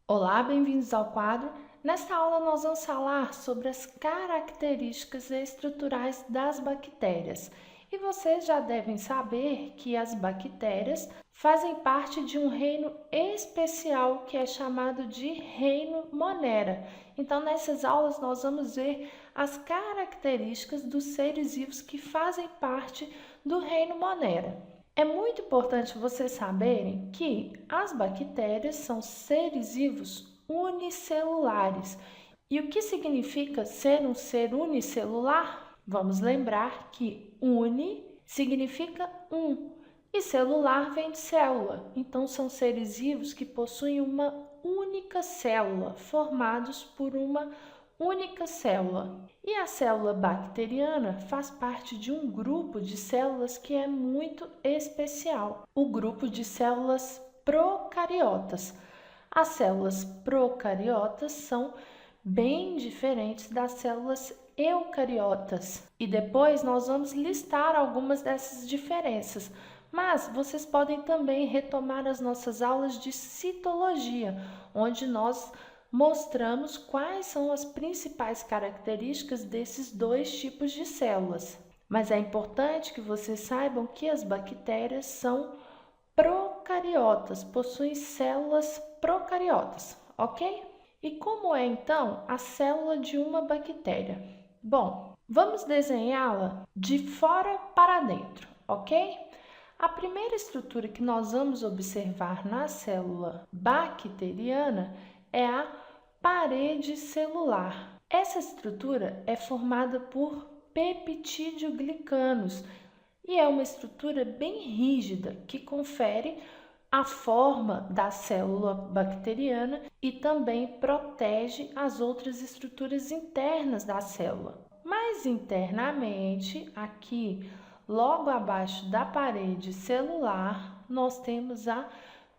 Olá, bem-vindos ao quadro. Nesta aula nós vamos falar sobre as características estruturais das bactérias. E vocês já devem saber que as bactérias fazem parte de um reino especial que é chamado de reino Monera. Então, nessas aulas nós vamos ver as características dos seres vivos que fazem parte do reino Monera. É muito importante vocês saberem que as bactérias são seres vivos unicelulares. E o que significa ser um ser unicelular? Vamos lembrar que uni significa um e celular vem de célula. Então são seres vivos que possuem uma única célula, formados por uma única célula. E a célula bacteriana faz parte de um grupo de células que é muito especial, o grupo de células procariotas. As células procariotas são bem diferentes das células eucariotas. E depois nós vamos listar algumas dessas diferenças. Mas vocês podem também retomar as nossas aulas de citologia, onde nós mostramos quais são as principais características desses dois tipos de células. Mas é importante que vocês saibam que as bactérias são procariotas, possuem células procariotas, ok? E como é então a célula de uma bactéria? Bom, vamos desenhá-la de fora para dentro, ok? A primeira estrutura que nós vamos observar na célula bacteriana é a parede celular. Essa estrutura é formada por peptidoglicanos e é uma estrutura bem rígida que confere a forma da célula bacteriana e também protege as outras estruturas internas da célula. Mais internamente, aqui, logo abaixo da parede celular, nós temos a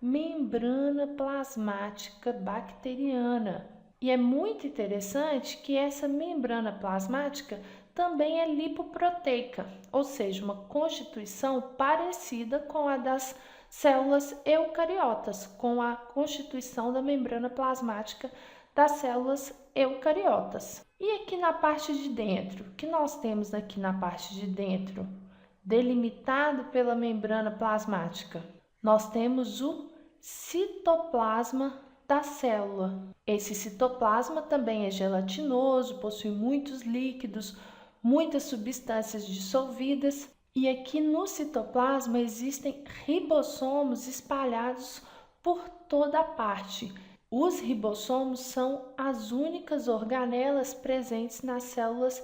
membrana plasmática bacteriana. E é muito interessante que essa membrana plasmática também é lipoproteica, ou seja, uma constituição parecida com a das células eucariotas, com a constituição da membrana plasmática das células eucariotas. E aqui na parte de dentro, o que nós temos aqui na parte de dentro, delimitado pela membrana plasmática? Nós temos o citoplasma da célula. Esse citoplasma também é gelatinoso, possui muitos líquidos, muitas substâncias dissolvidas, e aqui no citoplasma existem ribossomos espalhados por toda a parte. Os ribossomos são as únicas organelas presentes nas células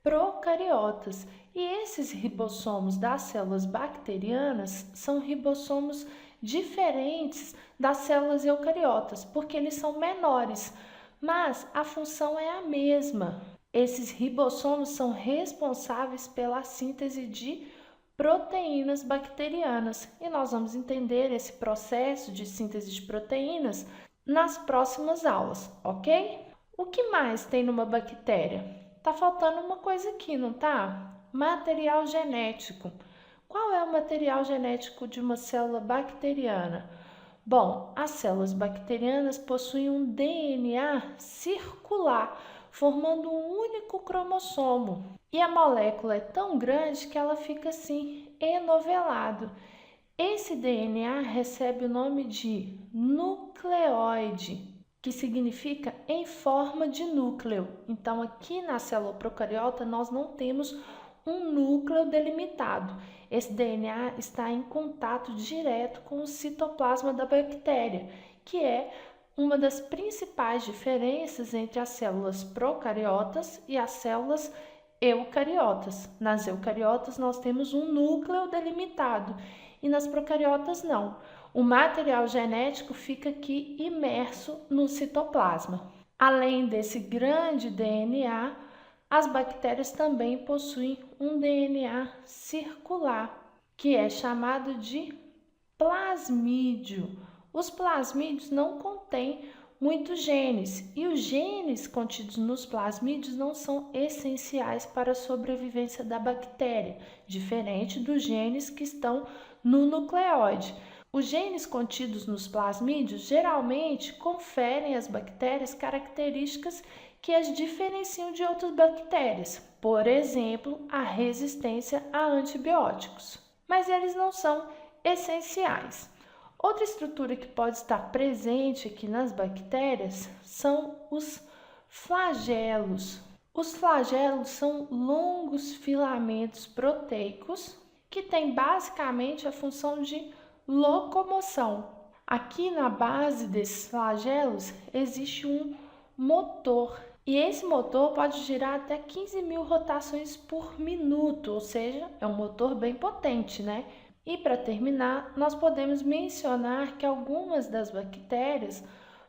procariotas. E esses ribossomos das células bacterianas são ribossomos diferentes das células eucariotas, porque eles são menores, mas a função é a mesma. Esses ribossomos são responsáveis pela síntese de proteínas bacterianas e nós vamos entender esse processo de síntese de proteínas nas próximas aulas, ok? O que mais tem numa bactéria? Tá faltando uma coisa aqui, não tá? Material genético. Qual é o material genético de uma célula bacteriana? Bom, as células bacterianas possuem um DNA circular, formando um único cromossomo. E a molécula é tão grande que ela fica assim, enovelado. Esse DNA recebe o nome de nucleóide, que significa em forma de núcleo. Então, aqui na célula procariota, nós não temos um núcleo delimitado. Esse DNA está em contato direto com o citoplasma da bactéria, que é uma das principais diferenças entre as células procariotas e as células eucariotas. Nas eucariotas, nós temos um núcleo delimitado e nas procariotas, não. O material genético fica aqui imerso no citoplasma. Além desse grande DNA, as bactérias também possuem um DNA circular, que é chamado de plasmídio. Os plasmídios não contêm muitos genes e os genes contidos nos plasmídios não são essenciais para a sobrevivência da bactéria, diferente dos genes que estão no nucleóide. Os genes contidos nos plasmídios geralmente conferem às bactérias características que as diferenciam de outras bactérias, por exemplo, a resistência a antibióticos. Mas eles não são essenciais. Outra estrutura que pode estar presente aqui nas bactérias são os flagelos. Os flagelos são longos filamentos proteicos que têm basicamente a função de locomoção. Aqui na base desses flagelos existe um motor e esse motor pode girar até 15.000 rotações por minuto, ou seja, é um motor bem potente, né? E para terminar, nós podemos mencionar que algumas das bactérias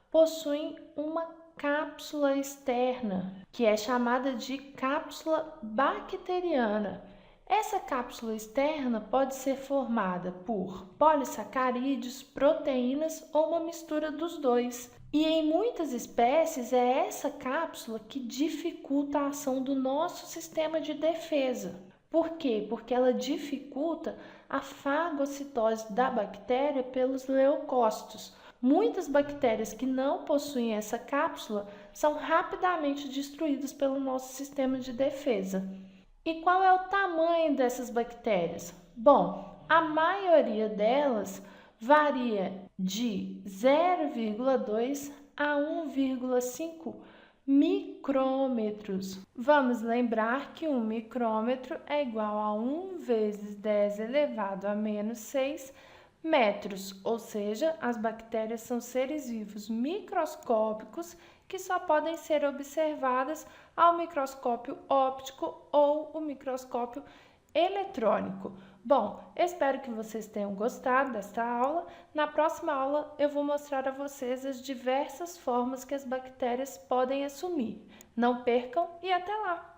possuem uma cápsula externa, que é chamada de cápsula bacteriana. Essa cápsula externa pode ser formada por polissacarídeos, proteínas ou uma mistura dos dois. E em muitas espécies é essa cápsula que dificulta a ação do nosso sistema de defesa. Por quê? Porque ela dificulta a fagocitose da bactéria pelos leucócitos. Muitas bactérias que não possuem essa cápsula são rapidamente destruídas pelo nosso sistema de defesa. E qual é o tamanho dessas bactérias? Bom, a maioria delas varia de 0,2 a 1,5 micrômetros. Vamos lembrar que um micrômetro é igual a 1 vezes 10 elevado a menos 6 metros, ou seja, as bactérias são seres vivos microscópicos que só podem ser observadas ao microscópio óptico ou o microscópio eletrônico. Bom, espero que vocês tenham gostado desta aula. Na próxima aula eu vou mostrar a vocês as diversas formas que as bactérias podem assumir. Não percam e até lá!